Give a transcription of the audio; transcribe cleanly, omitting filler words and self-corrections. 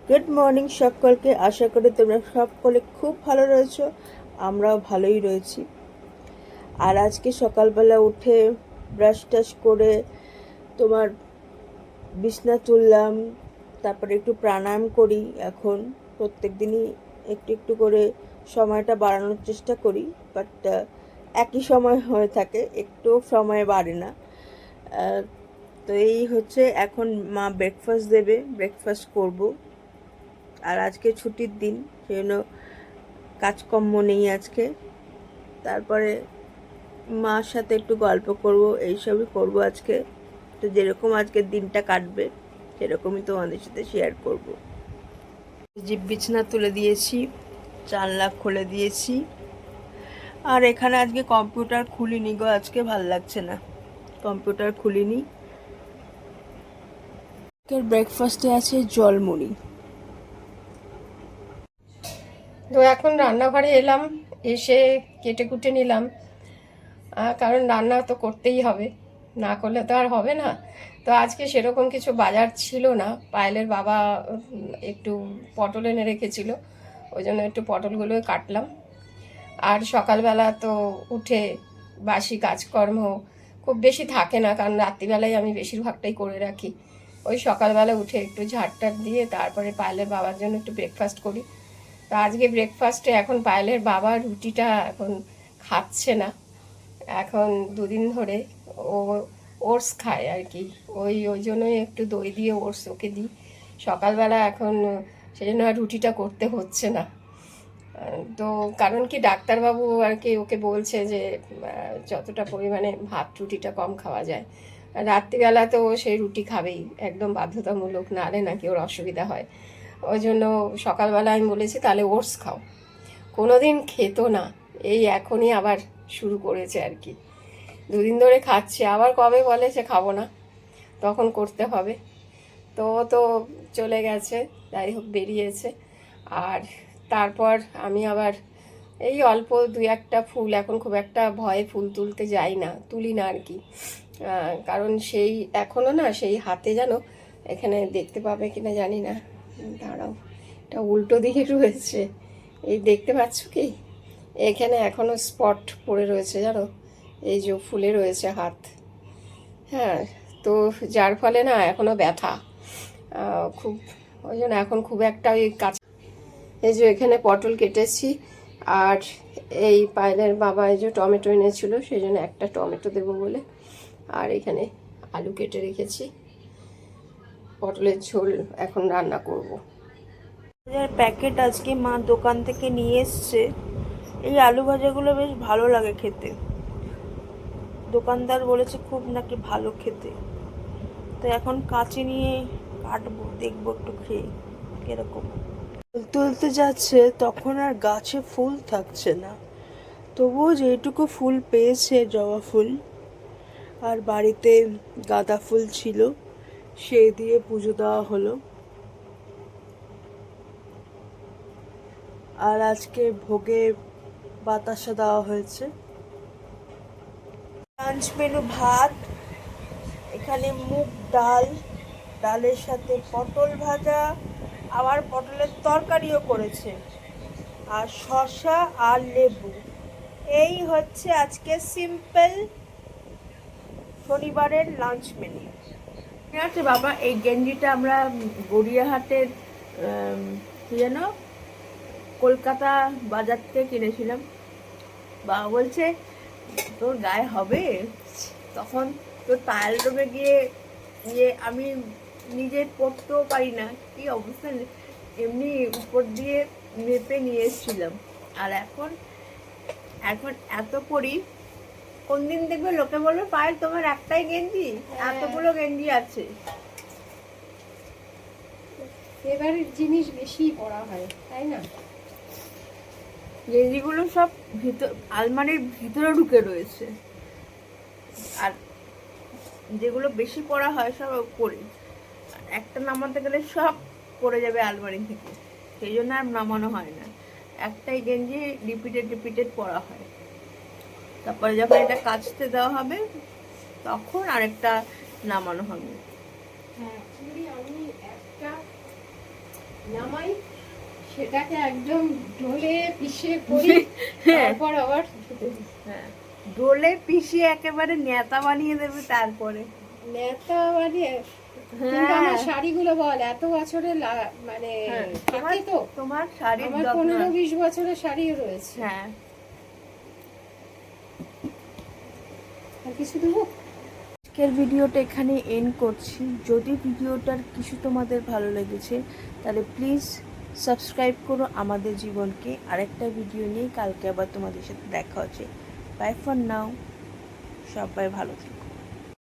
Good morning সকলকে। আশা করি তোমরা সকলে খুব ভালো রয়েছো, আমরাও ভালোই রয়েছি। আর আজকে সকালবেলা উঠে ব্রাশ টাশ করে তোমার বিছনা তুললাম, তারপরে একটু প্রাণায়াম করি। এখন প্রত্যেক দিনই একটু একটু করে সময়টা বাড়ানোর চেষ্টা করি, বাট একই সময় হয়ে থাকে, একটু সময় বাড়ে না। তো এই হচ্ছে, এখন মা ব্রেকফাস্ট দেবে, ব্রেকফাস্ট করব। আর আজকে ছুটির দিন, সেই জন্য কাজকর্ম নেই আজকে। তারপরে মার সাথে একটু গল্প করব, এইসবই করব আজকে। তো যেরকম আজকের দিনটা কাটবে সেরকমই তোমাদের সাথে শেয়ার করব। যে বিছানা তুলে দিয়েছি, জানলা খুলে দিয়েছি। আর এখানে আজকে কম্পিউটার খুলিনি গো, আজকে ভাল লাগছে না, কম্পিউটার খুলিনি। ব্রেকফাস্টে আছে জলমুড়ি। তো এখন রান্নাঘরে এলাম, এসে কেটে কুটে নিলাম, কারণ রান্না তো করতেই হবে, না করলে তো আর হবে না। তো আজকে সেরকম কিছু বাজার ছিল না। পায়েলের বাবা একটু পটল এনে রেখেছিল, ওই জন্য একটু পটলগুলোই কাটলাম। আর সকালবেলা তো উঠে বাসি কাজকর্ম খুব বেশি থাকে না, কারণ রাত্রিবেলায় আমি বেশিরভাগটাই করে রাখি। ওই সকালবেলা উঠে একটু ঝাড়টাট দিয়ে তারপরে পায়েলের বাবার জন্য একটু ব্রেকফাস্ট করি। তো আজকে ব্রেকফাস্টে এখন পায়েলের বাবা রুটিটা এখন খাচ্ছে না। এখন দুদিন ধরে ও ওটস খায় আর কি, ওই ওই জন্যই একটু দই দিয়ে ওটস ওকে দিই সকালবেলা। এখন সেই জন্য আর রুটিটা করতে হচ্ছে না। তো কারণ কি ডাক্তারবাবু আর কি ওকে বলছে যে যতটা পরিমাণে ভাত রুটিটা কম খাওয়া যায়। রাত্রিবেলা তো ও সেই রুটি খাবেই, একদম বাধ্যতামূলক, নাহলে নাকি ওর অসুবিধা হয়। ওই জন্য সকালবেলা আমি বলেছি তাহলে ওটস খাও। কোনো দিন খেত না, এই এখনই আবার শুরু করেছে আর কি। দুদিন ধরে খাচ্ছে, আবার কবে বলে সে খাবো না, তখন করতে হবে। তো তো চলে গেছে, যাই হোক বেরিয়েছে। আর তারপর আমি আবার এই অল্প দু একটা ফুল, এখন খুব একটা ভয়ে ফুল তুলতে যাই না, তুলি না আর কি। কারণ সেই এখনও না সেই হাতে যেন, এখানে দেখতে পাবে কিনা জানি না, দাঁড়াও, এটা উল্টো দিকে রয়েছে, এই দেখতে পাচ্ছ কি, এখানে এখনও স্পট পড়ে রয়েছে জানো, এই যে ফুলে রয়েছে হাত। হ্যাঁ, তো যার ফলে না এখনও ব্যথা খুব, ওই জন্য এখন খুব একটা ওই কাজ। এই যে এখানে পটল কেটেছি, আর এই পায়েলের বাবা এই যে টমেটো এনেছিল, সেই জন্য একটা টমেটো দেবো বলে, আর এখানে আলু কেটে রেখেছি, পটলের ঝোল এখন রান্না করব। প্যাকেট আজকে মা দোকান থেকে নিয়ে এসছে। এই আলু ভাজাগুলো বেশ ভালো লাগে খেতে, দোকানদার বলেছে খুব নাকি ভালো খেতে। তো এখন কাঁচি নিয়ে কাটবো, দেখবো একটু খেয়ে কিরকম। তুলতে যাচ্ছে তখন আর গাছে ফুল থাকছে না, তবুও যেটুকু ফুল পেয়েছে, জবা ফুল আর বাড়িতে গাঁদা ফুল ছিল, সেই দিয়ে পুজো দেওয়া হলো। আর আজকে ভোগে বাতাসা দেওয়া হয়েছে। লাঞ্চ মেনু ভাত, এখানে মুগ ডাল, ডালের সাথে পটল ভাজা, আবার পটলের তরকারিও করেছে, আর শসা আর লেবু। এই হচ্ছে আজকে সিম্পল শনিবারের লাঞ্চ মেনু। ঠিক আছে বাবা, এই গেঞ্জিটা আমরা গড়িয়াহাটের কি যেন কলকাতা বাজার থেকে কিনেছিলাম। বাবা বলছে তোর গায়ে হবে, তখন তোর ট্রায়াল রুমে গিয়ে আমি নিজে পরতেও পারি না, কি অবস্থা, এমনি উপর দিয়ে মেপে নিয়ে এসেছিলাম। আর এখন এখন এত পরি, কোন দিন দেখবে লোকে বলবে পায়েল তোমার একটাই গেঞ্জি, এতগুলো গেঞ্জি আছে। এবারের জিনিস বেশি পড়া হয় তাই না, গেঞ্জিগুলো সব ভিতর আলমারির ভিতরে ঢুকে রয়েছে, আর যেগুলো বেশি পরা হয় সব পরে, একটা নামাতে গেলে সব পড়ে যাবে আলমারি থেকে, সেই জন্য আর নামানো হয় না। একটাই গেঞ্জি রিপিটেড পরা হয়। তারপরে যখন এটা কাচতে দেওয়া হবে তখন আরেকটা নামানো হবে। হ্যাঁ আমি একটা নামাই, সেটাকে একদম ঢোলে পিষে করি, তারপর আবার ধুতে দিই। হ্যাঁ, ডোলে পিষিয়ে একেবারে নেতা বানিয়ে দেবে তারপরে। নেতা বানিয়ে, কিন্তু হ্যাঁ আমার শাড়িগুলো বল এত বছরের মানে হ্যাঁ, থাকে তো, তোমার শাড়ির আমার যত্ন 15-20 বছরের শাড়িও রয়েছে। হ্যাঁ। আর কিছু দেবো? আজকের ভিডিওটা এখানে এন্ড করছি। যদি ভিডিওটার কিছু তোমাদের ভালো লেগেছে তাহলে প্লিজ সাবস্ক্রাইব করো আমাদের জীবনকে। আরেকটা ভিডিও নিয়ে কালকে আবার তোমাদের সাথে দেখা হচ্ছে। বাই ফর নাও, সবাই ভালো থেকো।